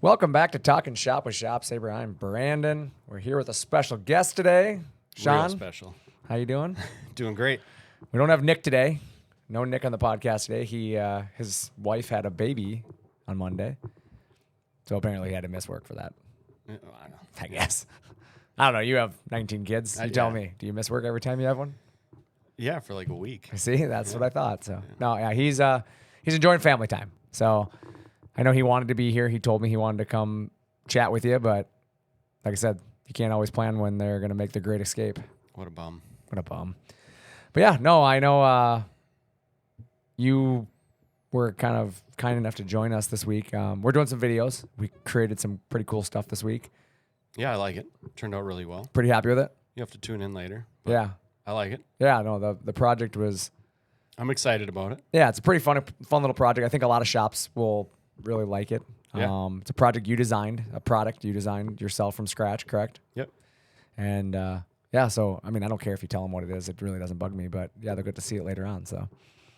Welcome back to Talking Shop with Shop Saber. I'm Brandon. We're here with a special guest today, Shawn. Real special. How you doing? Doing great. We don't have Nick today. No Nick on the podcast today. His wife had a baby on Monday, so apparently he had to miss work for that. I guess. I don't know. You have 19 kids. You tell me. Do you miss work every time you have one? Yeah, for like a week. See, that's what I thought. So no, yeah, he's enjoying family time. So I know he wanted to be here. He told me he wanted to come chat with you, but like I said, you can't always plan when they're gonna make the great escape. What a bum. What a bum. But yeah, no, I know you were kind enough to join us this week. We're doing some videos. We created some pretty cool stuff this week. Yeah, I like it. Turned out really well. Pretty happy with it. You have to tune in later. Yeah. I like it. Yeah, no, the project was... I'm excited about it. Yeah, it's a pretty fun little project. I think a lot of shops will really like it. Yeah. It's a project you designed, a product you designed yourself from scratch, correct? Yep. And yeah, so, I mean, I don't care if you tell them what it is. It really doesn't bug me, but yeah, they'll get to see it later on, so...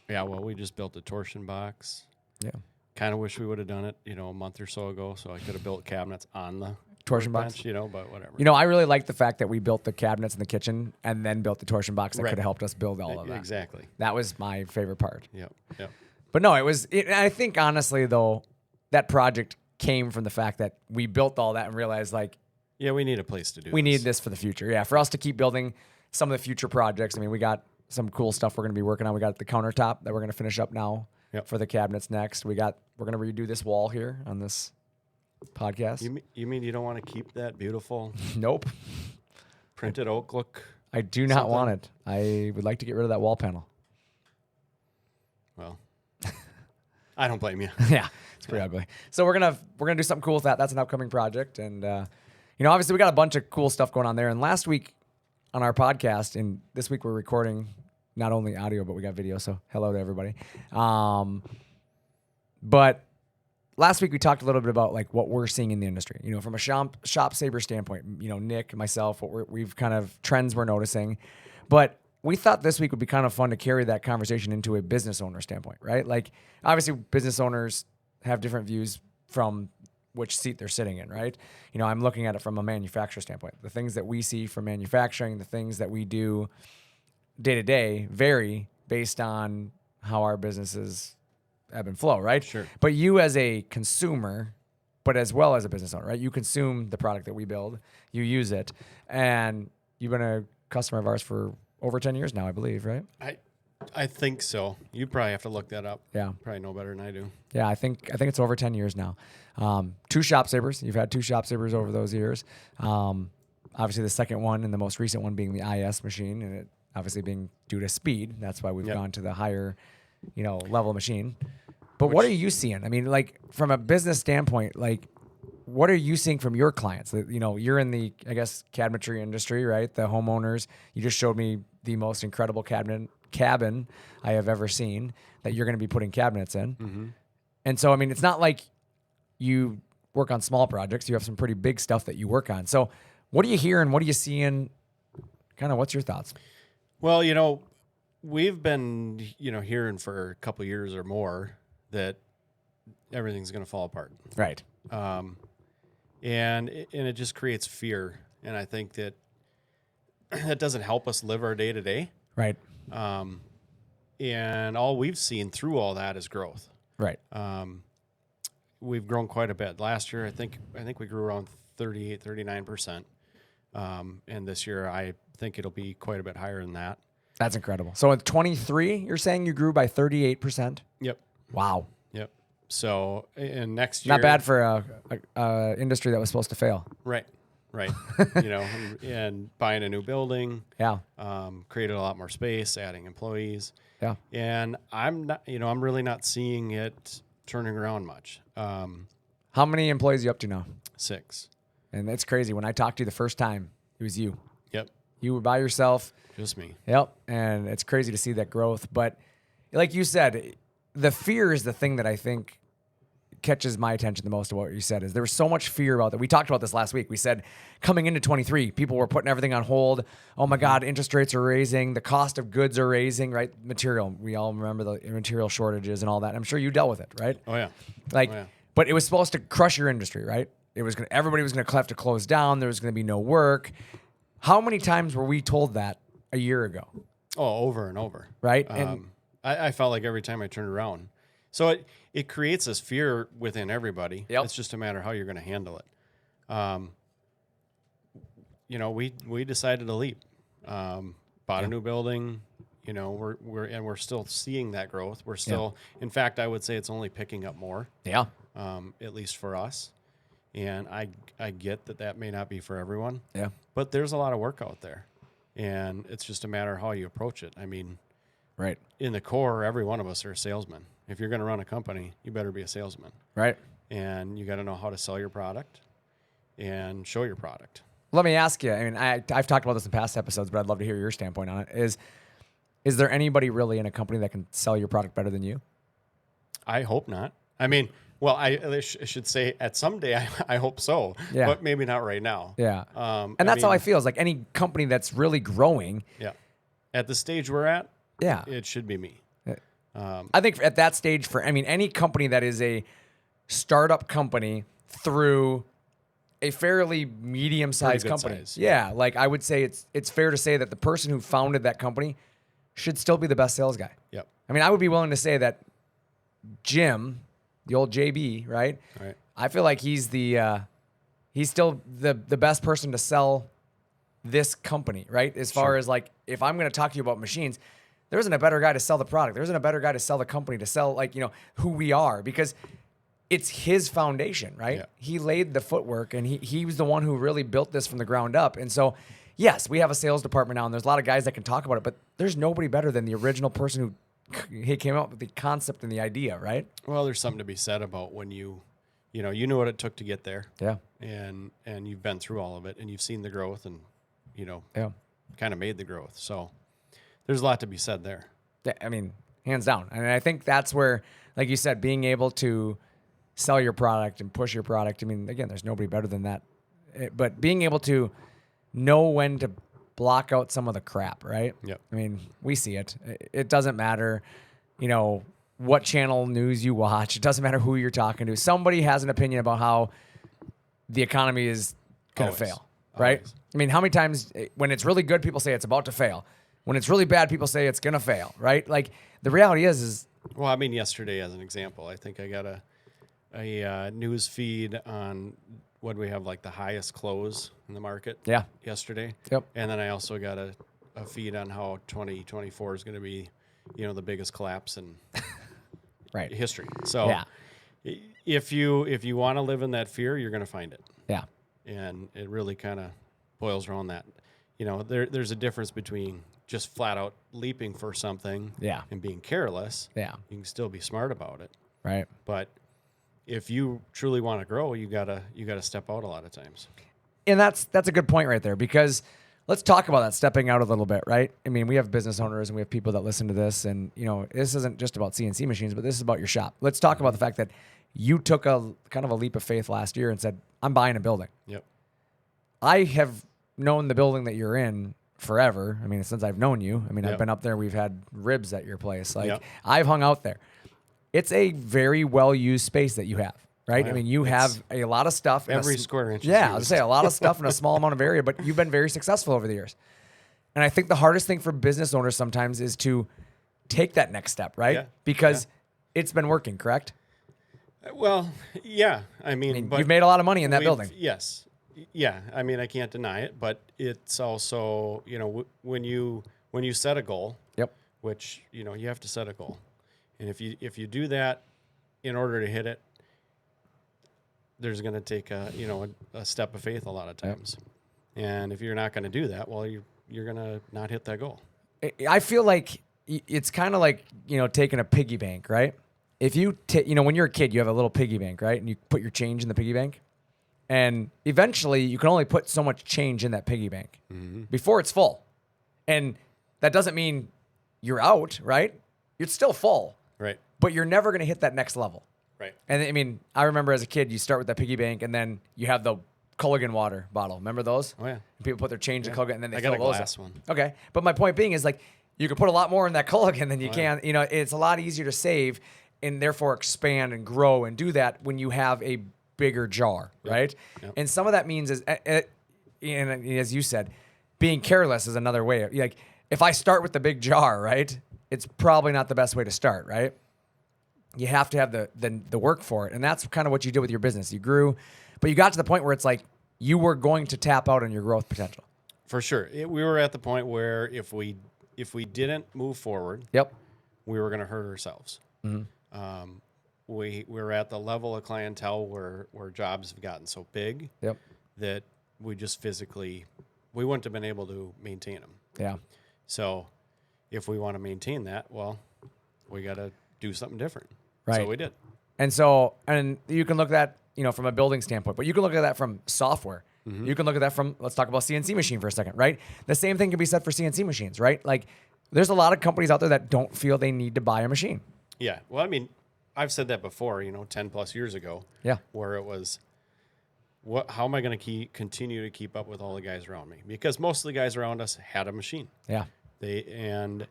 Yeah, well, we just built a torsion box. Yeah. Kind of wish we would have done it, a month or so ago, so I could have built cabinets on the Torsion box? bench, but whatever. I really like the fact that we built the cabinets in the kitchen and then built the torsion box that Right. could have helped us build all of that. Exactly. That was my favorite part. Yep. But no, I think honestly, though, that project came from the fact that we built all that and realized, like, Yeah, we need a place to do we this. need this for the future. Yeah, for us to keep building some of the future projects. I mean, we got some cool stuff we're going to be working on. We got the countertop that we're going to finish up now for the cabinets next. We're going to redo this wall here on this podcast. You mean you don't want to keep that beautiful Nope. printed oak look? I do not want it. I would like to get rid of that wall panel. Well, I don't blame you. Yeah, it's pretty ugly. So we're gonna do something cool with that. That's an upcoming project, and obviously we got a bunch of cool stuff going on there. And last week on our podcast, and this week we're recording not only audio but we got video. So hello to everybody. But last week we talked a little bit about like what we're seeing in the industry. From a shop saber standpoint. Nick, myself, we've kind of trends we're noticing, but we thought this week would be kind of fun to carry that conversation into a business owner standpoint, right? Like, obviously, business owners have different views from which seat they're sitting in, right? I'm looking at it from a manufacturer standpoint. The things that we see from manufacturing, the things that we do day to day vary based on how our businesses ebb and flow, right? Sure. But you as a consumer, but as well as a business owner, right? You consume the product that we build, you use it, and you've been a customer of ours for over 10 years now, I believe, right? I think so. You probably have to look that up. Yeah. Probably know better than I do. Yeah, I think it's over 10 years now. 2 shop sabers. You've had 2 shop sabers over those years. Obviously, the second one and the most recent one being the IS machine, and it obviously being due to speed. That's why we've gone to the higher, level machine. But what are you seeing? I mean, like from a business standpoint, like what are you seeing from your clients? You're in the, I guess, cabinetry industry, right? The homeowners. You just showed me the most incredible cabin I have ever seen that you're going to be putting cabinets in. Mm-hmm. And so, I mean, it's not like you work on small projects. You have some pretty big stuff that you work on. So what are you hearing? What are you seeing? Kind of what's your thoughts? Well, we've been, hearing for a couple of years or more that everything's going to fall apart. Right. And it just creates fear. And I think that doesn't help us live our day to day. Right. And all we've seen through all that is growth. Right. We've grown quite a bit. Last year, I think we grew around 38, 39%. And this year, I think it'll be quite a bit higher than that. That's incredible. So in 23, you're saying you grew by 38%? Yep. Wow. Yep. So, and next year... Not bad for a industry that was supposed to fail. Right. And buying a new building. Yeah. Created a lot more space, adding employees. Yeah. And I'm not, I'm really not seeing it turning around much. How many employees are you up to now? 6. And it's crazy. When I talked to you the first time, it was you. Yep. You were by yourself. Just me. Yep. And it's crazy to see that growth. But like you said, the fear is the thing that I think catches my attention the most of what you said. Is there was so much fear about that. We talked about this last week. We said coming into 23, people were putting everything on hold. Oh my God, interest rates are raising. The cost of goods are raising, right? Material. We all remember the material shortages and all that. I'm sure you dealt with it, right? Oh, yeah. Like, but it was supposed to crush your industry, right? Everybody was going to have to close down. There was going to be no work. How many times were we told that a year ago? Oh, over and over. Right. And I felt like every time I turned around. So it creates this fear within everybody. Yep. It's just a matter of how you're going to handle it. We decided to leap. Bought a new building. We're still seeing that growth. We're still, in fact, I would say it's only picking up more. Yeah. At least for us. And I get that may not be for everyone. Yeah. But there's a lot of work out there. And it's just a matter of how you approach it. I mean, right. In the core, every one of us are a salesman. If you're going to run a company, you better be a salesman. Right. And you got to know how to sell your product and show your product. Let me ask you, I mean, I've talked about this in past episodes, but I'd love to hear your standpoint on it. Is there anybody really in a company that can sell your product better than you? I hope not. I mean, well, I should say at some day, I hope so, but maybe not right now. Yeah. And that's how I feel. Is like any company that's really growing. Yeah. At the stage we're at, yeah, it should be me. I think at that stage any company that is a startup company through a fairly medium-sized company. Size. Yeah. Like I would say it's fair to say that the person who founded that company should still be the best sales guy. Yep. I mean, I would be willing to say that Jim, the old JB, right? Right. I feel like he's still the best person to sell this company, right? As far as like, if I'm going to talk to you about machines, there isn't a better guy to sell the product. There isn't a better guy to sell the company, to sell who we are, because it's his foundation, right? Yeah. He laid the footwork, and he was the one who really built this from the ground up. And so, yes, we have a sales department now, and there's a lot of guys that can talk about it, but there's nobody better than the original person who came up with the concept and the idea, right? Well, there's something to be said about when you knew what it took to get there. Yeah. And you've been through all of it, and you've seen the growth, and kind of made the growth. So there's a lot to be said there. Yeah, I mean, hands down. And I think that's where, like you said, being able to sell your product and push your product. I mean, again, there's nobody better than that. But being able to know when to block out some of the crap, right? Yep. I mean, we see it. It doesn't matter, what channel news you watch. It doesn't matter who you're talking to. Somebody has an opinion about how the economy is going to fail, right? Always. I mean, how many times when it's really good, people say it's about to fail. When it's really bad, people say it's going to fail, right? Like the reality is. Well, I mean, yesterday as an example, I think I got a news feed on what we have, like the highest close in the market. Yeah. Yesterday. Yep. And then I also got a feed on how 2024 is going to be, the biggest collapse in right. history. So if you want to live in that fear, you're going to find it. Yeah. And it really kind of boils around that. There's a difference between just flat out leaping for something and being careless. Yeah. You can still be smart about it. Right. But if you truly want to grow, you gotta step out a lot of times. And that's a good point right there, because let's talk about that, stepping out a little bit, right? I mean, we have business owners and we have people that listen to this, and this isn't just about CNC machines, but this is about your shop. Let's talk about the fact that you took a kind of a leap of faith last year and said, I'm buying a building. Yep. I have known the building that you're in forever. I mean, since I've known you. I mean, I've been up there. We've had ribs at your place. Like I've hung out there. It's a very well-used space that you have, right? Oh, yeah. I mean, you have a lot of stuff. Every square inch. Yeah, I was say a lot of stuff in a small amount of area, but you've been very successful over the years. And I think the hardest thing for business owners sometimes is to take that next step, right? Yeah. Because it's been working, correct? Well, yeah. I mean, but you've made a lot of money in that building. Yes. Yeah. I mean, I can't deny it, but it's also, when you set a goal, which, you have to set a goal. And if you do that in order to hit it, there's going to take a step of faith a lot of times. And if you're not going to do that, well, you're going to not hit that goal. I feel like it's kind of like, taking a piggy bank, right? If you, when you're a kid, you have a little piggy bank, right? And you put your change in the piggy bank. And eventually you can only put so much change in that piggy bank before it's full. And that doesn't mean you're out, right? It's still full. Right. But you're never going to hit that next level. Right. And I mean, I remember as a kid, you start with that piggy bank and then you have the Culligan water bottle. Remember those? Oh, yeah. And people put their change in Culligan and then they I fill got a those glass up. one. Okay. But my point being is like, you can put a lot more in that Culligan than you can. Yeah. It's a lot easier to save. and therefore expand and grow and do that when you have a bigger jar, right? Yep. And some of that means is, and as you said, being careless is another way. Like if I start with the big jar, right, it's probably not the best way to start, right? You have to have the work for it, and that's kind of what you did with your business. You grew, but you got to the point where it's like you were going to tap out on your growth potential. For sure, we were at the point where if we didn't move forward, Yep, we were going to hurt ourselves. We were at the level of clientele where jobs have gotten so big yep, that we just physically we wouldn't have been able to maintain them. yeah, So if we want to maintain that, well, we got to do something different. Right. So we did. And you can look at that, from a building standpoint, but you can look at that from software. You can look at that from, let's talk about CNC machine for a second, right? The same thing can be said for CNC machines, right? Like there's a lot of companies out there that don't feel they need to buy a machine. Yeah. Well, I mean, I've said that before, 10 plus years ago. Yeah. Where it was, how am I going to continue to keep up with all the guys around me? Because most of the guys around us had a machine. Yeah. It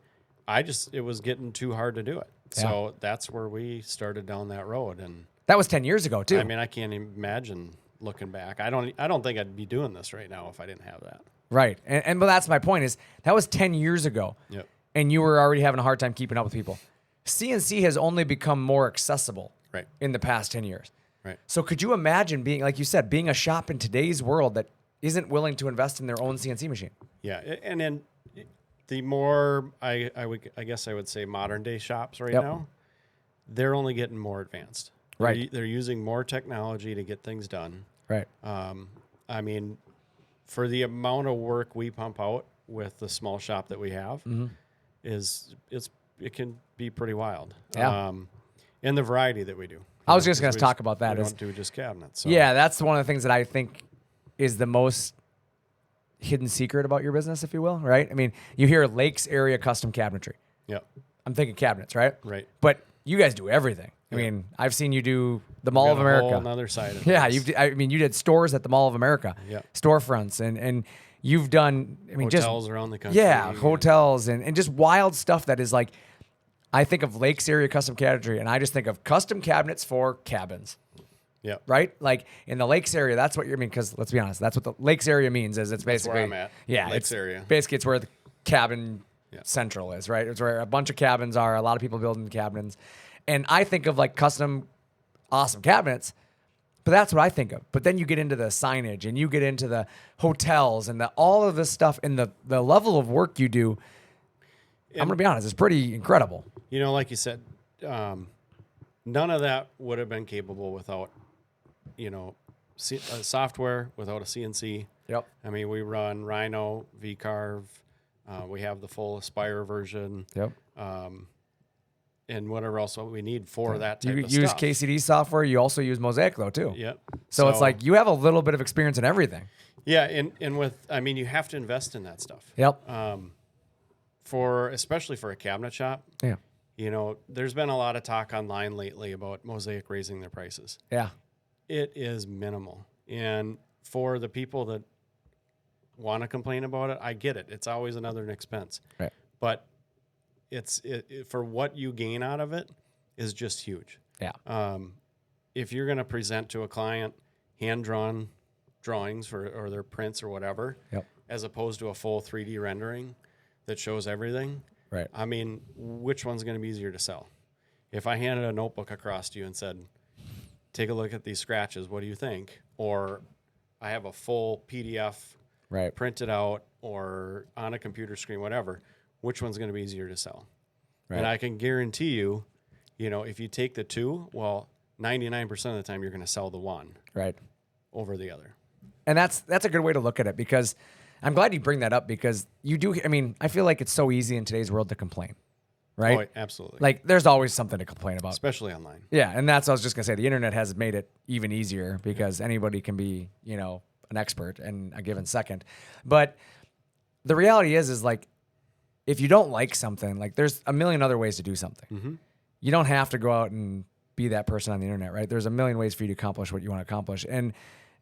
was getting too hard to do it. Yeah. So that's where we started down that road. And that was 10 years ago too. I mean, I can't imagine looking back. I don't think I'd be doing this right now if I didn't have that. Right. But that's my point is that was 10 years ago. Yep. And you were already having a hard time keeping up with people. CNC has only become more accessible in the past 10 years. Right. So could you imagine being, like you said, being a shop in today's world that isn't willing to invest in their own CNC machine? Yeah. And then the more I guess I would say modern day shops right now, they're only getting more advanced. Right. They're using more technology to get things done. Right. I mean, for the amount of work we pump out with the small shop that we have, it can be pretty wild. Yeah. And the variety that we do. I was just going to talk about that. We don't do just cabinets. So. Yeah, that's one of the things that I think is the most hidden secret about your business, if you will, right? I mean, you hear Lakes area custom cabinetry. Yeah. I'm thinking cabinets, right? Right. But you guys do everything. I mean, I've seen you do the Mall of America. Whole another side of yeah, this. you did stores at the Mall of America. Yeah. Storefronts and you've done hotels around the country. Yeah, hotels and just wild stuff that is like I think of Lakes area custom cabinetry and I just think of custom cabinets for cabins. Yeah. Right? Like in the Lakes area, that's what you mean because let's be honest, that's what the Lakes area means is it's basically that's where I'm at. Yeah, Lakes area. Basically it's where the cabin central is, right? It's where a bunch of cabins are, a lot of people building cabins. And I think of like custom awesome cabinets, but that's what I think of. But then you get into the signage and you get into the hotels and all of this stuff and the level of work you do. And I'm going to be honest, it's pretty incredible. Like you said, none of that would have been capable without, software, without a CNC. Yep. I mean, we run Rhino, VCarve. We have the full Aspire version. Yep. And whatever else we need for that type you of use stuff. KCD software. You also use Mosaic though too. Yep. So it's like you have a little bit of experience in everything. Yeah, and you have to invest in that stuff. Yep. Especially for a cabinet shop. Yeah. There's been a lot of talk online lately about Mosaic raising their prices. Yeah. It is minimal. And for the people that want to complain about it, I get it. It's always another expense. Right. But it's for what you gain out of it is just huge. Yeah. If you're going to present to a client hand-drawn drawings or their prints or whatever, as opposed to a full 3D rendering that shows everything, right. I mean, which one's going to be easier to sell? If I handed a notebook across to you and said, take a look at these scratches, what do you think? Or I have a full PDF printed out or on a computer screen, whatever, which one's going to be easier to sell? Right. And I can guarantee you, if you take the two, 99% of the time you're going to sell the one over the other. And that's a good way to look at it because I'm glad you bring that up because you do. I mean, I feel like it's so easy in today's world to complain, right? Oh, absolutely. Like there's always something to complain about, especially online. Yeah, and that's what I was just gonna say. The internet has made it even easier because anybody can be, an expert in a given second. But the reality is like, if you don't like something, like there's a million other ways to do something. Mm-hmm. You don't have to go out and be that person on the internet, right? There's a million ways for you to accomplish what you want to accomplish. And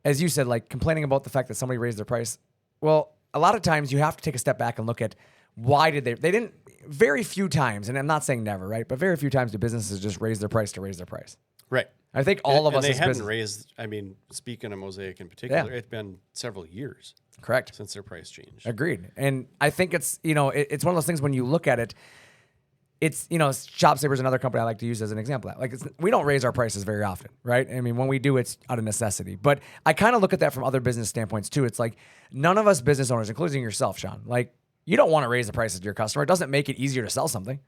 as you said, like complaining about the fact that somebody raised their price. Well, a lot of times you have to take a step back and look at Why did they didn't, very few times, and I'm not saying never, right? But very few times do businesses just raise their price to raise their price. Right. I think all of us they as hadn't business, raised, I mean, speaking of Mosaic in particular, it's been several years. Correct. Since their price changed. Agreed. And I think it's, it's one of those things when you look at it, it's, Shop Saver is another company I like to use as an example. Like, we don't raise our prices very often, right? I mean, when we do, it's out of necessity. But I kind of look at that from other business standpoints too. It's like none of us business owners, including yourself, Shawn, like you don't want to raise the prices to your customer. It doesn't make it easier to sell something.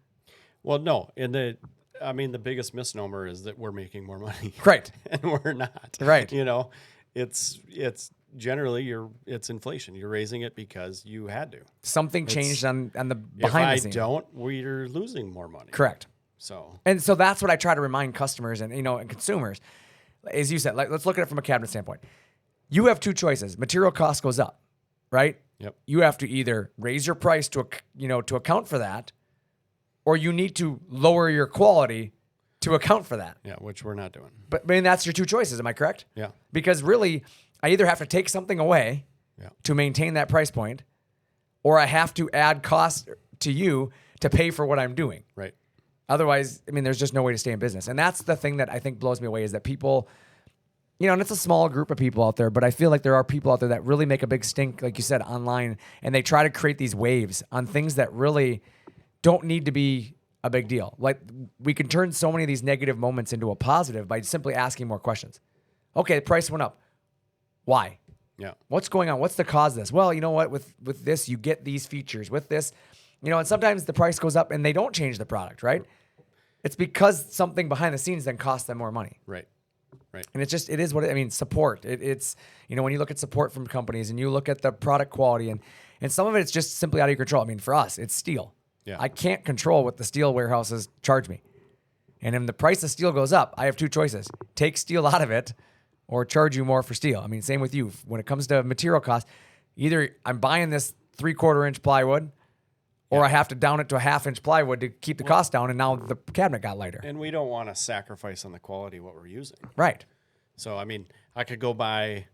Well, no. And the biggest misnomer is that we're making more money. Right. And we're not. Right. It's generally it's inflation. You're raising it because you had to. Something changed on the behind the scenes. If I don't, we're losing more money. Correct. So that's what I try to remind customers and and consumers. As you said, let's look at it from a cabinet standpoint. You have two choices. Material cost goes up, right? Yep. You have to either raise your price to account for that, or you need to lower your quality to account for that. Yeah, which we're not doing. But I mean, that's your two choices. Am I correct? Yeah. Because really, I either have to take something away to maintain that price point, or I have to add cost to you to pay for what I'm doing. Right. Otherwise, I mean, there's just no way to stay in business. And that's the thing that I think blows me away is that people, and it's a small group of people out there, but I feel like there are people out there that really make a big stink, like you said, online, and they try to create these waves on things that really don't need to be a big deal. Like, we can turn so many of these negative moments into a positive by simply asking more questions. Okay, the price went up. Why? Yeah. What's going on? What's the cause of this? Well, you know what? With this, you get these features. With this, and sometimes the price goes up and they don't change the product, right? It's because something behind the scenes then costs them more money. Right. Right. And it is what I mean, support. It's, when you look at support from companies and you look at the product quality and some of it's just simply out of your control. I mean, for us, it's steel. Yeah. I can't control what the steel warehouses charge me. And if the price of steel goes up, I have two choices. Take steel out of it or charge you more for steel. I mean, same with you. When it comes to material costs, either I'm buying this 3/4 inch plywood or I have to down it to a 1/2 inch plywood to keep the cost down, and now the cabinet got lighter. And we don't want to sacrifice on the quality of what we're using. Right. So, I mean, I could go buy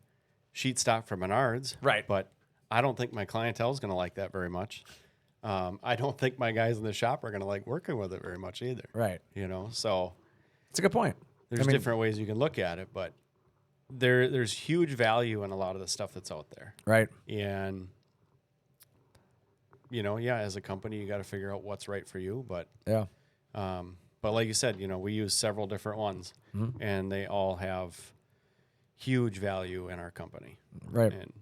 sheet stock from Menards. Right. But I don't think my clientele is going to like that very much. I don't think my guys in the shop are going to like working with it very much either. Right. So it's a good point. There's different ways you can look at it, but there's huge value in a lot of the stuff that's out there. Right. And as a company, you got to figure out what's right for you. But but like you said, we use several different ones, and they all have huge value in our company. Right. And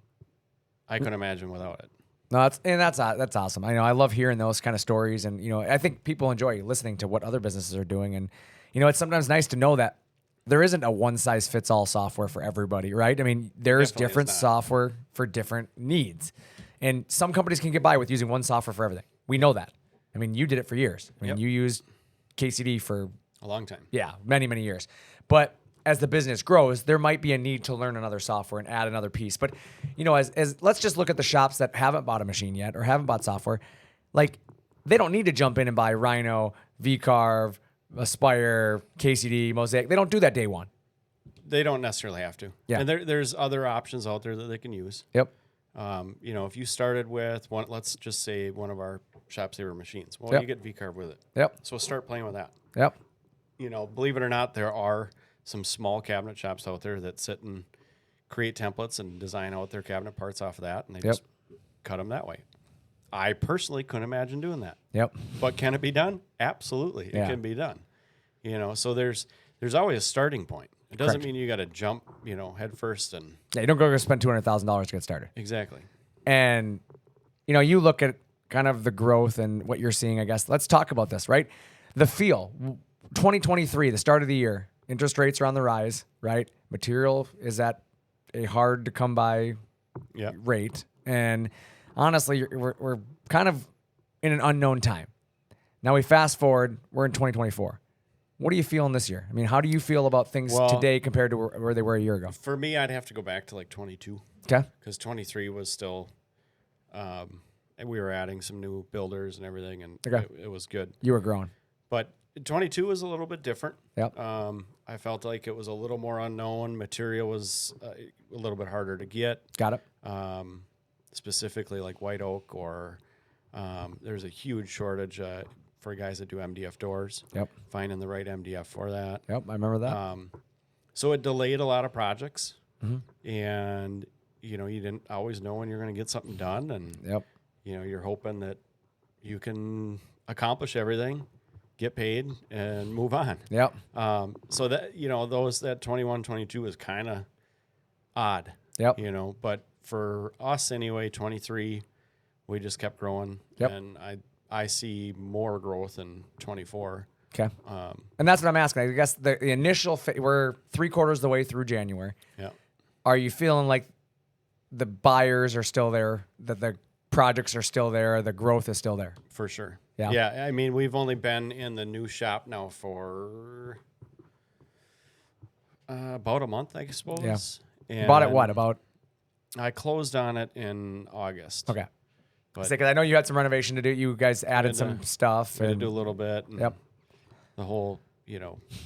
I couldn't imagine without it. No, that's awesome. I love hearing those kind of stories, and I think people enjoy listening to what other businesses are doing, and it's sometimes nice to know that there isn't a one size fits all software for everybody, right? I mean, there's Definitely different software for different needs, and some companies can get by with using one software for everything. We know that. I mean, you did it for years. I mean, you used KCD for a long time. Yeah, many, many years. But as the business grows, there might be a need to learn another software and add another piece. But, as let's just look at the shops that haven't bought a machine yet or haven't bought software. Like, they don't need to jump in and buy Rhino, VCarve, Aspire, KCD, Mosaic. They don't do that day one. They don't necessarily have to. Yeah. And there's other options out there that they can use. Yep. If you started with one, let's just say one of our Shop Saver machines. Well, Yep. you get VCarve with it. Yep. So start playing with that. Yep. Believe it or not, there are some small cabinet shops out there that sit and create templates and design out their cabinet parts off of that, and they just cut them that way. I personally couldn't imagine doing that. Yep. But can it be done? Absolutely, it can be done. So there's always a starting point. It doesn't mean you got to jump, head first and. Yeah, you don't go spend $200,000 to get started. Exactly. And you look at kind of the growth and what you're seeing. I guess let's talk about this, right? The feel. 2023, the start of the year. Interest rates are on the rise, right? Material is at a hard to come by rate. And honestly, we're kind of in an unknown time. Now we fast forward, we're in 2024. What are you feeling this year? I mean, how do you feel about things today compared to where they were a year ago? For me, I'd have to go back to like 22. Okay. Because 23 was still, and we were adding some new builders and everything, and it was good. You were growing. But 22 was a little bit different. Yep. I felt like it was a little more unknown. Material was a little bit harder to get. Got it. Specifically like white oak or There's a huge shortage for guys that do MDF doors. Yep. Finding the right MDF for that. Yep, I remember that. So it delayed a lot of projects, and you didn't always know when you're going to get something done, and Yep. You're hoping that you can accomplish everything, get paid, and move on. Yep. So that that 21, 22 is kind of odd. Yep. But for us anyway, 23, we just kept growing. Yep. And I see more growth in 24. Okay. And that's what I'm asking. I guess the initial we're 3/4 of the way through January. Yeah. Are you feeling like the buyers are still there, that the projects are still there, the growth is still there? For sure. Yeah. Yeah. I mean, we've only been in the new shop now for about a month, I suppose. Yeah. And Bought it what? About? I closed on it in August. Okay. But Because I know you had some renovation to do. You guys added some stuff. had to And do a little bit. And Yep. The whole,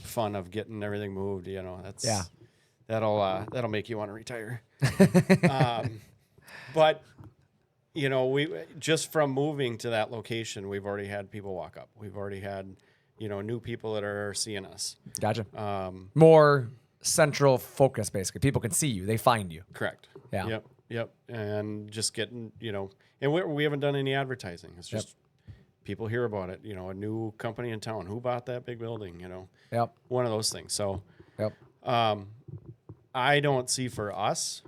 fun of getting everything moved, that's Yeah. that'll make you want to retire. But we just from moving to that location, we've already had people walk up. We've already had, new people that are seeing us. Gotcha. More central focus, basically. People can see you. They find you. Correct. Yeah. Yep. And just getting, and we haven't done any advertising. It's just people hear about it. A new company in town. Who bought that big building? Yep. One of those things. So, Yep. I don't see for us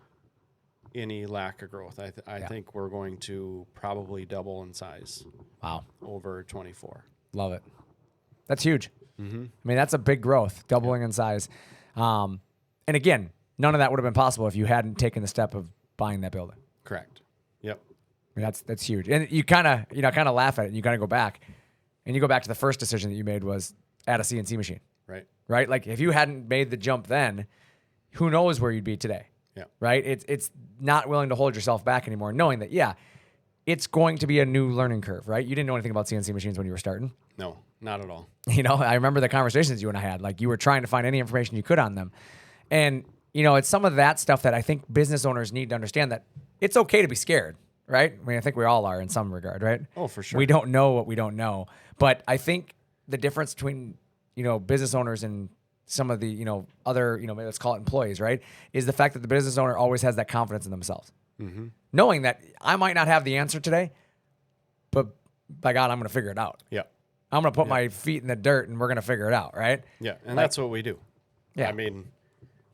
any lack of growth. I think we're going to probably double in size. Wow. Over 24. Love it. That's huge. Mm-hmm. I mean, that's a big growth, doubling in size. And again, none of that would have been possible if you hadn't taken the step of buying that building. Correct. Yep. I mean, that's huge. And you kind of laugh at it. And you kind of go back, and you go back to the first decision that you made was add a CNC machine. Right. Right. Like if you hadn't made the jump then, who knows where you'd be today. Yeah. Right. It's not willing to hold yourself back anymore, knowing that it's going to be a new learning curve. Right. You didn't know anything about CNC machines when you were starting. No, not at all. I remember the conversations you and I had. Like you were trying to find any information you could on them, and it's some of that stuff that I think business owners need to understand, that it's okay to be scared. Right. I mean, I think we all are in some regard. Right. Oh, for sure. We don't know what we don't know, but I think the difference between business owners and some of the, other, maybe let's call it employees, right, is the fact that the business owner always has that confidence in themselves. Mm-hmm. Knowing that I might not have the answer today, but by God, I'm going to figure it out. Yeah. I'm going to put my feet in the dirt and we're going to figure it out, right? Yeah, and that's what we do. Yeah. I mean,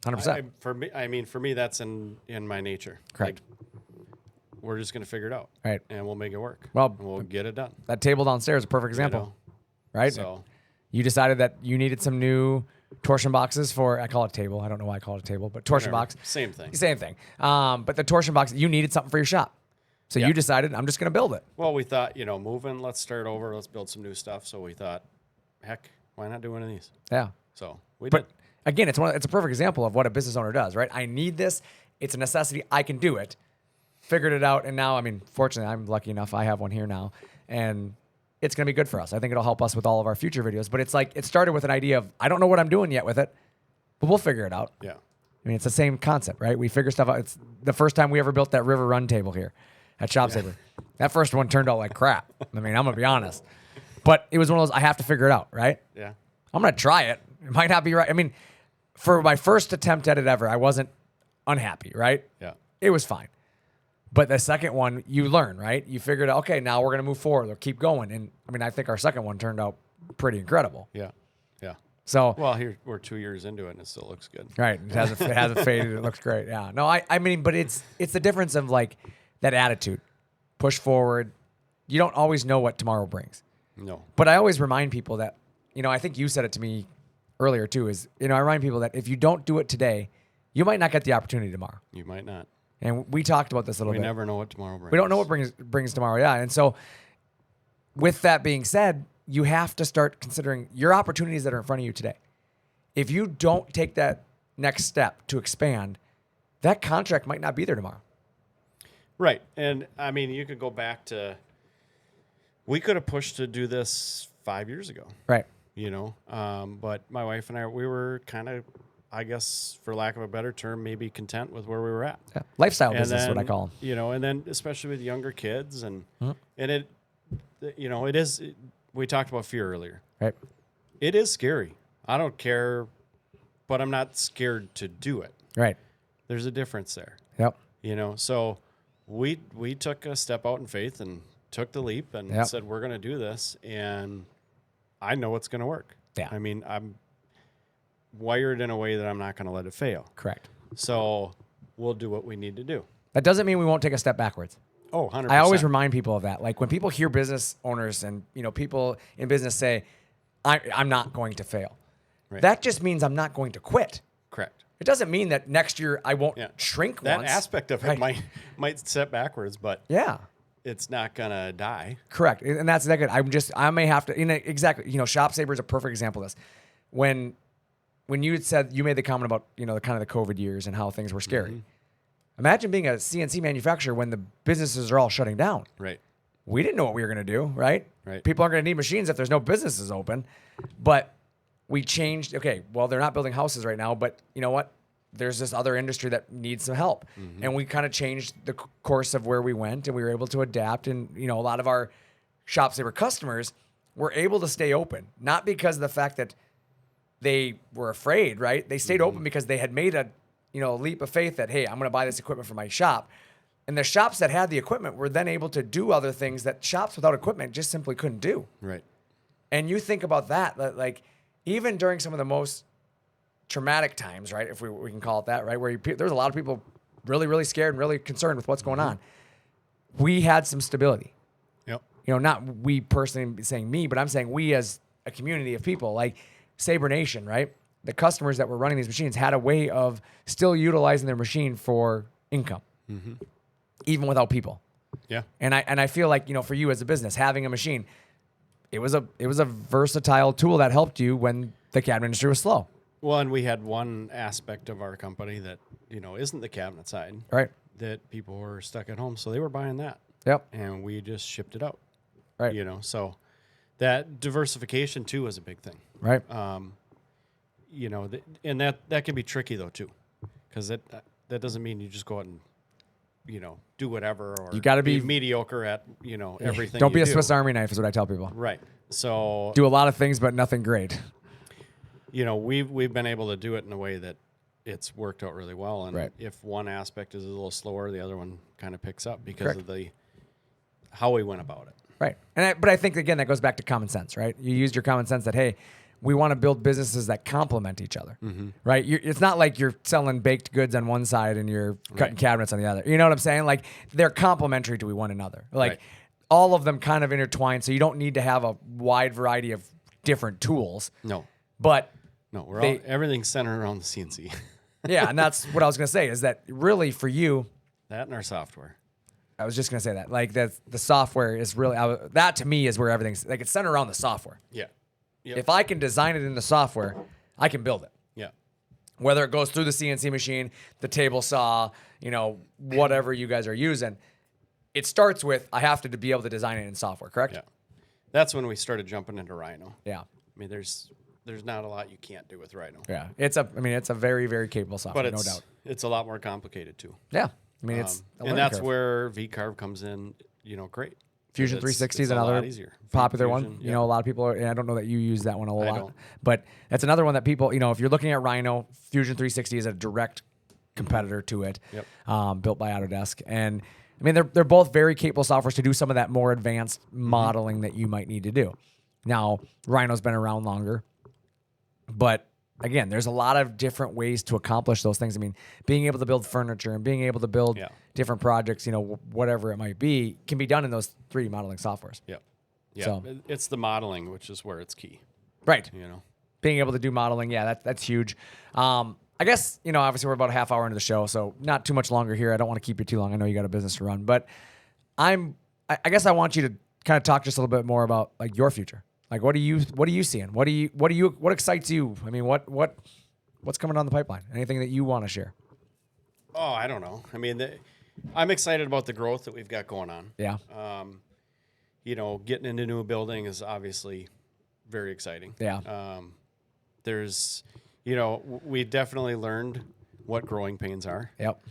100%. For me, that's in my nature. Correct. Like, we're just going to figure it out. Right. And we'll make it work. Well, and we'll get it done. That table downstairs is a perfect example, right? So you decided that you needed some new torsion boxes for, I call it table. I don't know why I call it a table, but torsion box. Same thing. Same thing. But the torsion box, you needed something for your shop. So you decided, I'm just going to build it. Well, we thought, moving, let's start over. Let's build some new stuff. So we thought, heck, why not do one of these? Yeah. So we But did. again, it's a perfect example of what a business owner does, right? I need this. It's a necessity. I can do it. Figured it out. And now, I mean, fortunately, I'm lucky enough. I have one here now. And it's going to be good for us. I think it'll help us with all of our future videos. But it's like, it started with an idea of, I don't know what I'm doing yet with it, but we'll figure it out. Yeah. I mean, it's the same concept, right? We figure stuff out. It's the first time we ever built that river run table here at Shop Saver. That first one turned out like crap. I mean, I'm going to be honest. But it was one of those, I have to figure it out, right? Yeah. I'm going to try it. It might not be right. I mean, for my first attempt at it ever, I wasn't unhappy, right? Yeah. It was fine. But the second one, you learn, right? You figured out, okay, now we're going to move forward or keep going. And I mean, I think our second one turned out pretty incredible. Yeah. Yeah. So, well, here we're 2 years into it and it still looks good. Right. It hasn't faded. It looks great. Yeah. No, I mean, but it's the difference of like that attitude. Push forward. You don't always know what tomorrow brings. No. But I always remind people that, I think you said it to me earlier too, is, I remind people that if you don't do it today, you might not get the opportunity tomorrow. You might not. And we talked about this a little bit. We never know what tomorrow brings. We don't know what brings tomorrow. Yeah. And so with that being said, you have to start considering your opportunities that are in front of you today. If you don't take that next step to expand, that contract might not be there tomorrow. Right. And I mean, you could go back to, we could have pushed to do this 5 years ago. Right. But my wife and I, we were kind of, I guess, for lack of a better term, maybe content with where we were at. Yeah. Lifestyle And business is then, what I call them. And then especially with younger kids and it, it is. We talked about fear earlier. Right. It is scary. I don't care, but I'm not scared to do it. Right. There's a difference there. Yep. So we took a step out in faith and took the leap and said, we're going to do this. And I know it's going to work. Yeah. I mean, I'm wired in a way that I'm not going to let it fail. Correct. So we'll do what we need to do. That doesn't mean we won't take a step backwards. Oh, 100%. I always remind people of that. Like when people hear business owners and, people in business say, I'm not going to fail. Right. That just means I'm not going to quit. Correct. It doesn't mean that next year I won't shrink that once. aspect of it might step backwards, but it's not gonna die. Correct. And that's that good. I may have to, exactly, Shop Saver is a perfect example of this. When you had said, you made the comment about, the kind of the COVID years and how things were scary. Mm-hmm. Imagine being a CNC manufacturer when the businesses are all shutting down. Right. We didn't know what we were going to do, right? Right. People aren't going to need machines if there's no businesses open. But we changed. Okay, well, they're not building houses right now, but you know what? There's this other industry that needs some help. Mm-hmm. And we kind of changed the course of where we went, and we were able to adapt. And, a lot of our Shop Saver customers were able to stay open, not because of the fact that they were afraid, right? They stayed open because they had made a leap of faith that, hey, I'm going to buy this equipment for my shop. And the shops that had the equipment were then able to do other things that shops without equipment just simply couldn't do. Right. And you think about that, like even during some of the most traumatic times, right? If we can call it that, right? Where there's a lot of people really, really scared and really concerned with what's going on. We had some stability. Yep. Not we personally saying me, but I'm saying we as a community of people, like Sabre Nation, right? The customers that were running these machines had a way of still utilizing their machine for income, even without people. Yeah. And I feel like, for you as a business, having a machine, it was a versatile tool that helped you when the cabinet industry was slow. Well, and we had one aspect of our company that, isn't the cabinet side. Right. That people were stuck at home, so they were buying that. Yep. And we just shipped it out. Right. So that diversification too is a big thing. Right. And that can be tricky though too, because that doesn't mean you just go out and do whatever, or you got to be mediocre at everything. Don't be a Swiss Army knife is what I tell people. Right. So do a lot of things but nothing great. We've been able to do it in a way that it's worked out really well, and right. if one aspect is a little slower, the other one kind of picks up because of how we went about it. Right. But I think again that goes back to common sense, right? You used your common sense that, hey, we want to build businesses that complement each other, right? It's not like you're selling baked goods on one side and you're cutting cabinets on the other. You know what I'm saying? Like they're complementary to one another. Like all of them kind of intertwine, so you don't need to have a wide variety of different tools. No. But everything's centered around the CNC. Yeah, and that's what I was going to say is that really for you, that and our software. I was just going to say that. Like the software is really that to me is where everything's like it's centered around the software. Yeah. Yep. If I can design it in the software, I can build it. Yeah. Whether it goes through the CNC machine, the table saw, whatever you guys are using, it starts with I have to be able to design it in software, correct? Yeah. That's when we started jumping into Rhino. Yeah. I mean, there's not a lot you can't do with Rhino. Yeah. It's a very, very capable software, but no doubt. It's a lot more complicated too. Yeah. I mean, it's and that's where V-Carve comes in, great. Fusion 360 is another popular one. Yeah. A lot of people and I don't know that you use that one a lot, don't. but that's another one that people, if you're looking at Rhino, Fusion 360 is a direct competitor to it. Yep. Built by Autodesk. And I mean, they're both very capable softwares to do some of that more advanced modeling that you might need to do. Now, Rhino's been around longer, but again, there's a lot of different ways to accomplish those things. I mean, being able to build furniture and being able to build different projects, whatever it might be, can be done in those 3D modeling softwares. Yeah. Yeah. So, it's the modeling, which is where it's key. Right. Being able to do modeling, that's huge. I guess, obviously we're about a half hour into the show, so not too much longer here. I don't want to keep you too long. I know you got a business to run, but I guess I want you to kind of talk just a little bit more about like your future. Like, what are you seeing? What excites you? I mean, what's coming down the pipeline? Anything that you want to share? Oh, I don't know. I mean, I'm excited about the growth that we've got going on. Yeah. Getting into a new building is obviously very exciting. Yeah. There's, we definitely learned what growing pains are. Yep.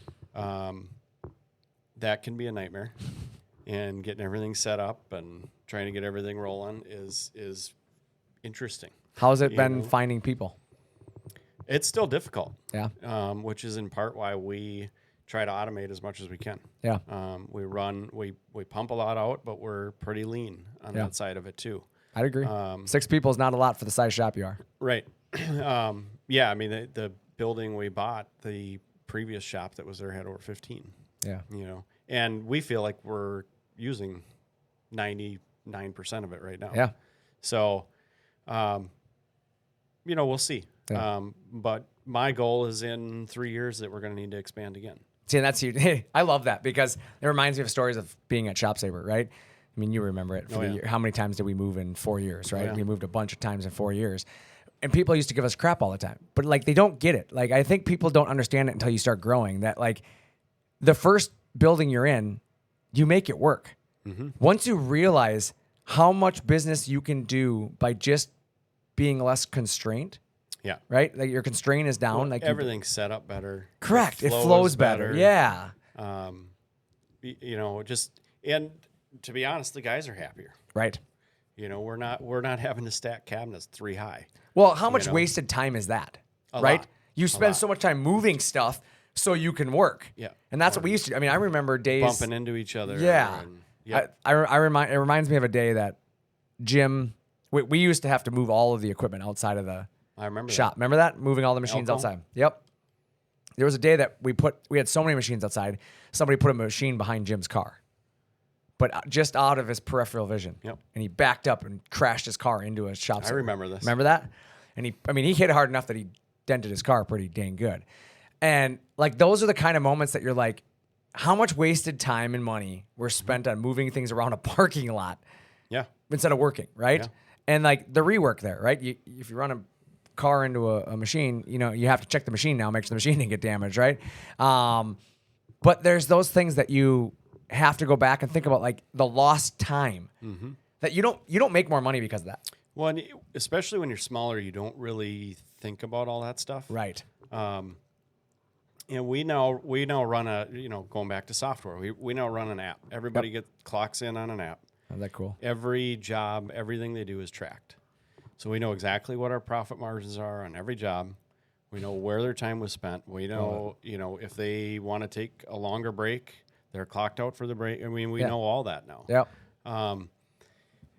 That can be a nightmare, and getting everything set up and trying to get everything rolling is interesting. How's it been finding people? It's still difficult. Yeah. Which is in part why we try to automate as much as we can. Yeah. We pump a lot out, but we're pretty lean on that side of it too. I'd agree. 6 people is not a lot for the size shop you are. Right. Yeah. I mean, the building we bought, the previous shop that was there had over 15. Yeah. And we feel like we're using 99% of it right now. Yeah. So, we'll see. Yeah. But my goal is in 3 years that we're going to need to expand again. See, and that's huge. I love that because it reminds me of stories of being at Shop Saber, right? I mean, you remember it. For the year. How many times did we move in 4 years, right? We moved a bunch of times in 4 years. And people used to give us crap all the time. But, like, they don't get it. Like, I think people don't understand it until you start growing. That, like, the first building you're in, you make it work. Mm-hmm. Once you realize how much business you can do by just being less constrained. Yeah. Right? Like, your constraint is down. Well, like everything's set up better. Correct. It flows better. Yeah. And to be honest, the guys are happier. Right. We're not having to stack cabinets 3 high. Well, how much wasted time is that? Right? Lot. You spend so much time moving stuff so you can work. Yeah. And that's what we used to do. I mean, I remember days bumping into each other. Yeah. It reminds me of a day that Jim, we used to have to move all of the equipment outside of the shop. Remember that? Moving all the machines outside. Yep. There was a day that we had so many machines outside, somebody put a machine behind Jim's car. But just out of his peripheral vision. Yep. And he backed up and crashed his car into a shop. I remember this. Remember that? And he hit it hard enough that he dented his car pretty dang good. And like those are the kind of moments that you're like, how much wasted time and money were spent on moving things around a parking lot? Yeah. Instead of working, right? Yeah. And like the rework there, right? If you run a car into a machine, you have to check the machine now, make sure the machine didn't get damaged, right? But there's those things that you have to go back and think about, like the lost time that you don't make more money because of that. Well, and especially when you're smaller, you don't really think about all that stuff. Right. And we now run going back to software, we now run an app. Everybody clocks in on an app. Oh, that cool. Every job, everything they do is tracked. So we know exactly what our profit margins are on every job. We know where their time was spent. We know, if they want to take a longer break, they're clocked out for the break. I mean, we know all that now. Yeah.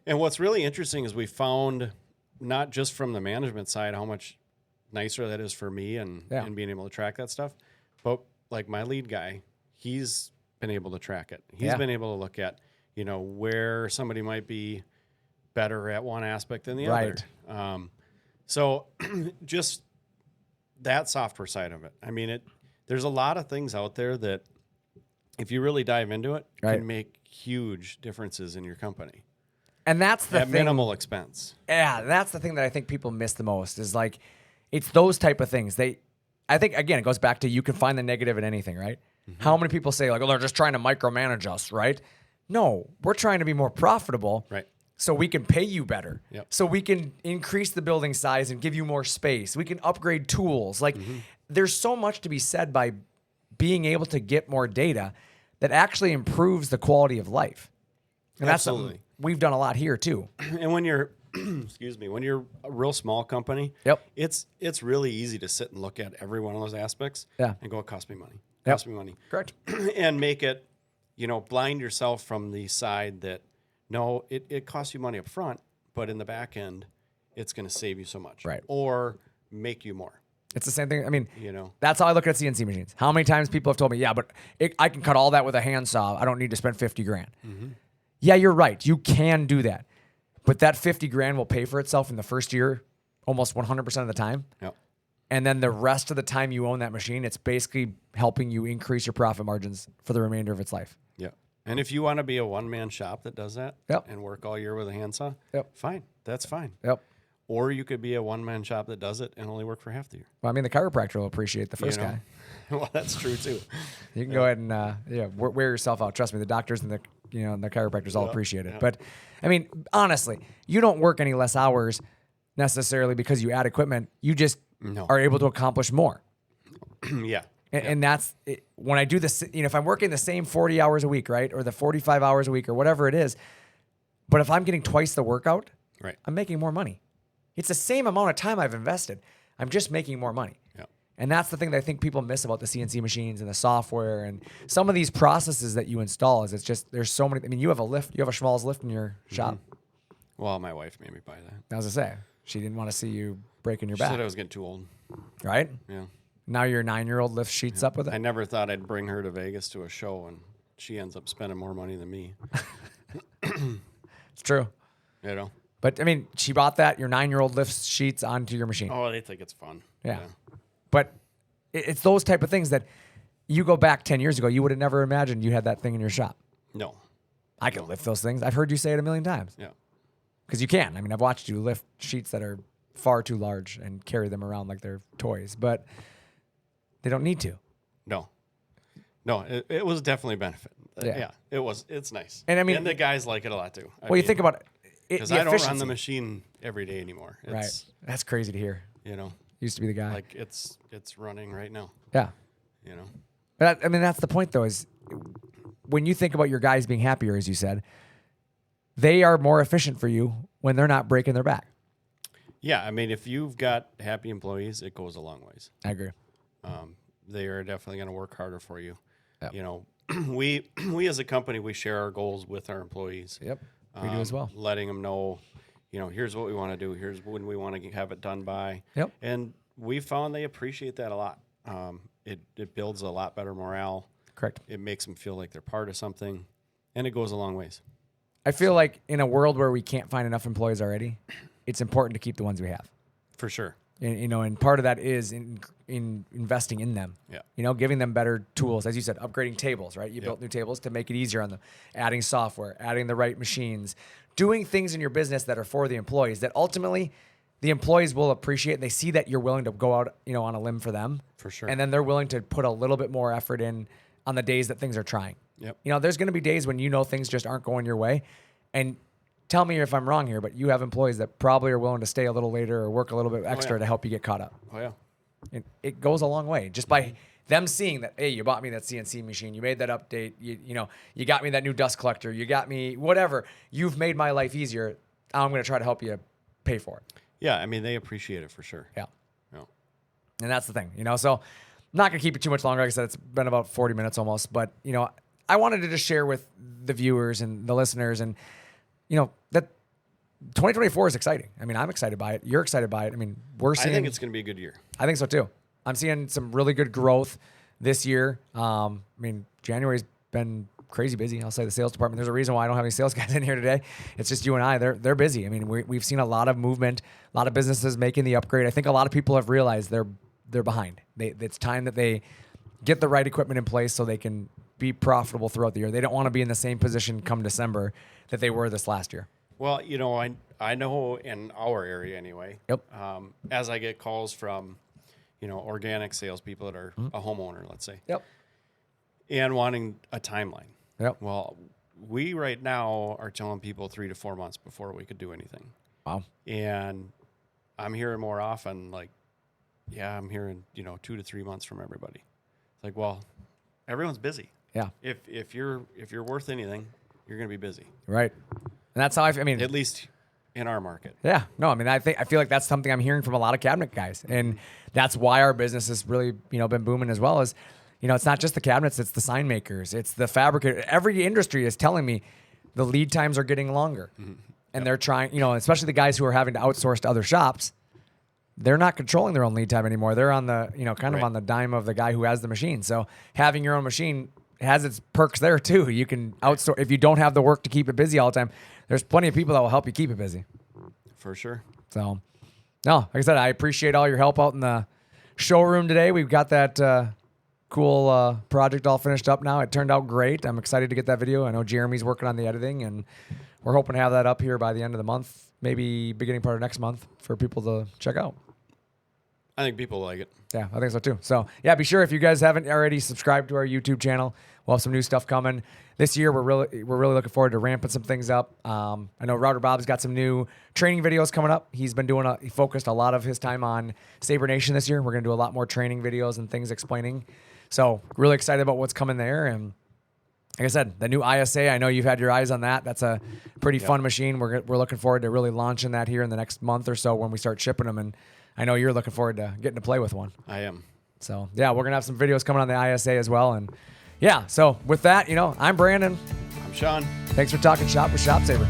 And what's really interesting is we found, not just from the management side, how much nicer that is for me and being able to track that stuff, but like my lead guy, he's been able to track it. He's been able to look at, where somebody might be better at one aspect than the other. So just that software side of it. I mean, there's a lot of things out there that if you really dive into it, can make huge differences in your company. And that's the thing. At minimal expense. Yeah, that's the thing that I think people miss the most is like, it's those type of things. I think, again, it goes back to you can find the negative in anything, right? Mm-hmm. How many people say like, oh, they're just trying to micromanage us, right? No, we're trying to be more profitable. Right. So we can pay you better. Yep. So we can increase the building size and give you more space. We can upgrade tools. Like there's so much to be said by being able to get more data that actually improves the quality of life. And that's something we've done a lot here too. And when you're, when you're a real small company, it's really easy to sit and look at every one of those aspects and go, it cost me money. Cost me money. Correct. And make it, blind yourself from the side that, no, it costs you money up front, but in the back end, it's going to save you so much. Right. Or make you more. It's the same thing. I mean, that's how I look at CNC machines. How many times people have told me, yeah, but I can cut all that with a handsaw. I don't need to spend $50,000. Mm-hmm. Yeah, you're right. You can do that. But that $50,000 will pay for itself in the first year almost 100% of the time. Yep. And then the rest of the time you own that machine, it's basically helping you increase your profit margins for the remainder of its life. Yeah. And if you want to be a one-man shop that does that and work all year with a handsaw, fine. That's fine. Yep. Or you could be a one-man shop that does it and only work for half the year. Well, I mean, the chiropractor will appreciate the first guy. Well, that's true too. You can go ahead and wear yourself out. Trust me, the doctors and the chiropractors all appreciate it. But I mean, honestly, you don't work any less hours necessarily because you add equipment. You just are able to accomplish more. Yeah. And that's it. When I do this, if I'm working the same 40 hours a week, right, or the 45 hours a week or whatever it is, But if I'm getting twice the workout, Right. I'm making more money. It's the same amount of time I've invested. I'm just making more money. Yeah. And that's the thing that I think people miss about the CNC machines and the software and some of these processes that you install is it's just, there's so many. I mean, you have a Schmalz lift in your shop. Well, my wife made me buy that. I was going to say, she didn't want to see you breaking your She back. said I was getting too old. Right? Yeah. Now your 9-year-old lifts sheets up with it. I never thought I'd bring her to Vegas to a show, and she ends up spending more money than me. It's true. You know? But I mean, she bought that. Your 9-year-old lifts sheets onto your machine. Oh, they think it's fun. Yeah. But it's those type of things that you go back 10 years ago, you would have never imagined you had that thing in your shop. No. I can lift those things. I've heard you say it a million times. Yeah. Because you can. I mean, I've watched you lift sheets that are far too large and carry them around like they're toys, but they don't need to. No. No, it was definitely a benefit. Yeah. It was. It's nice. And I mean, the guys like it a lot too. You think about it. Because I don't run the machine every day anymore. Right. That's crazy to hear. You know, used to be the guy. Like it's running right now. Yeah. You know. But I mean, that's the point though, is when you think about your guys being happier, as you said, they are more efficient for you when they're not breaking their back. Yeah. I mean, if you've got happy employees, it goes a long ways. I agree. They are definitely going to work harder for you. Yep. You know, we as a company, we share our goals with our employees. Yep. We do as well. Letting them know, you know, here's what we want to do. Here's when we want to have it done by. Yep. And we found they appreciate that a lot. It builds a lot better morale. Correct. It makes them feel like they're part of something, and it goes a long ways. I feel like in a world where we can't find enough employees already, it's important to keep the ones we have. For sure. And, you know, and part of that is in investing in them. Yeah. You know, giving them better tools, as you said, upgrading tables, right? You built new tables to make it easier on them, adding software, adding the right machines, doing things in your business that are for the employees that ultimately the employees will appreciate. They see that you're willing to go out, you know, on a limb for them. For sure. And then they're willing to put a little bit more effort in on the days that things are trying. Yep. You know, there's going to be days when you know things just aren't going your way. And tell me if I'm wrong here, but you have employees that probably are willing to stay a little later or work a little bit extra to help you get caught up. Oh, yeah. It goes a long way just by them seeing that, hey, you bought me that CNC machine, you made that update, you know, you got me that new dust collector, you got me whatever, you've made my life easier. I'm going to try to help you pay for it. Yeah, I mean, they appreciate it for sure. Yeah. Yeah. And that's the thing, you know, so I'm not going to keep it too much longer. Like I said, it's been about 40 minutes almost, but, you know, I wanted to just share with the viewers and the listeners and, you know, that 2024 is exciting. I mean, I'm excited by it. You're excited by it. I mean, we're seeing. I think it's going to be a good year. I think so too. I'm seeing some really good growth this year. I mean, January's been crazy busy. I'll say the sales department. There's a reason why I don't have any sales guys in here today. It's just you and I. They're busy. I mean, we've seen a lot of movement, a lot of businesses making the upgrade. I think a lot of people have realized they're behind. It's time that they get the right equipment in place so they can be profitable throughout the year. They don't want to be in the same position come December that they were this last year. Well, you know, I know in our area anyway. Yep. As I get calls from, you know, organic salespeople that are a homeowner, let's say. Yep. And wanting a timeline. Yep. Well, we right now are telling people 3 to 4 months before we could do anything. Wow. And I'm hearing more often, like, yeah, I'm hearing, you know, 2 to 3 months from everybody. It's like, well, everyone's busy. Yeah. If you're worth anything, you're going to be busy. Right. And that's how I mean, at least in our market. Yeah. No, I mean, I feel like that's something I'm hearing from a lot of cabinet guys. And that's why our business has really, you know, been booming as well as, you know, it's not just the cabinets, it's the sign makers, it's the fabricator. Every industry is telling me the lead times are getting longer. Mm-hmm. And they're trying, you know, especially the guys who are having to outsource to other shops, they're not controlling their own lead time anymore. They're on the, you know, kind of on the dime of the guy who has the machine. So having your own machine has its perks there too. You can outsource if you don't have the work to keep it busy all the time. There's plenty of people that will help you keep it busy. For sure. So, no, like I said, I appreciate all your help out in the showroom today. We've got that cool project all finished up now. It turned out great. I'm excited to get that video. I know Jeremy's working on the editing, and we're hoping to have that up here by the end of the month, maybe beginning part of next month for people to check out. I think people like it. Yeah, I think so too. So, yeah, be sure if you guys haven't already subscribed to our YouTube channel, we'll have some new stuff coming this year. We're really looking forward to ramping some things up. I know Router Bob's got some new training videos coming up. He's been he focused a lot of his time on Sabre Nation this year. We're going to do a lot more training videos and things explaining. So, really excited about what's coming there. And like I said, the new ISA, I know you've had your eyes on that. That's a pretty fun machine. We're looking forward to really launching that here in the next month or so when we start shipping them. And I know you're looking forward to getting to play with one. I am. So, yeah, we're going to have some videos coming on the ISA as well. And, yeah, so with that, I'm Brandon. I'm Shawn. Thanks for talking shop with Shop Saber.